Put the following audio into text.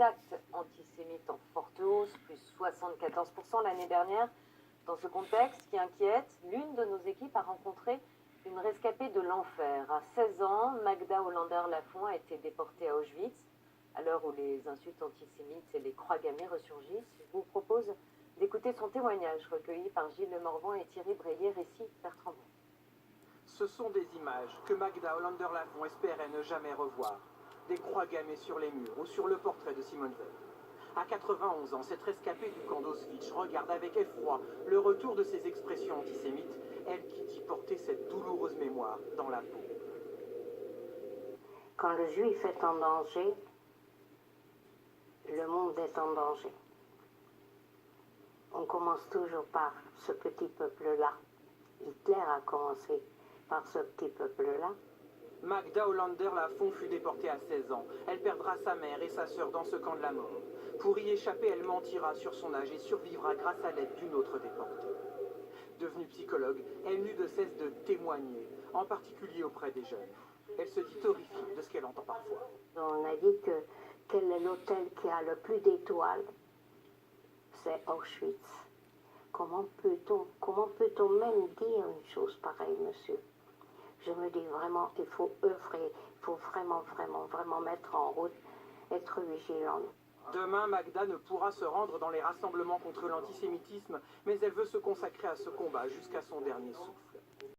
actes antisémites en forte hausse, plus 74% l'année dernière. Dans ce contexte qui inquiète, l'une de nos équipes a rencontré une rescapée de l'enfer. À 16 ans, Magda Hollander-Lafont a été déportée à Auschwitz. À l'heure où les insultes antisémites et les croix gammées ressurgissent, je vous propose d'écouter son témoignage recueilli par Gilles Lemorvan et Thierry Breillet, récit Bertrand. Ce sont des images que Magda Hollander-Lafont espérait ne jamais revoir. Des croix gammées sur les murs ou sur le portrait de Simone Veil. À 91 ans, cette rescapée du camp d'Auschwitz regarde avec effroi le retour de ces expressions antisémites, elle qui dit porter cette douloureuse mémoire dans la peau. Quand le juif est en danger, le monde est en danger. On commence toujours par ce petit peuple-là. Hitler a commencé par ce petit peuple-là. Magda Hollander-Lafont fut déportée à 16 ans. Elle perdra sa mère et sa sœur dans ce camp de la mort. Pour y échapper, elle mentira sur son âge et survivra grâce à l'aide d'une autre déportée. Devenue psychologue, elle n'eut de cesse de témoigner, en particulier auprès des jeunes. Elle se dit horrifiée de ce qu'elle entend parfois. On a dit que quel est l'hôtel qui a le plus d'étoiles? C'est Auschwitz. Comment peut-on même dire une chose pareille, monsieur? Je me dis vraiment, il faut œuvrer, il faut vraiment mettre en route, être vigilant. Demain, Magda ne pourra se rendre dans les rassemblements contre l'antisémitisme, mais elle veut se consacrer à ce combat jusqu'à son dernier souffle.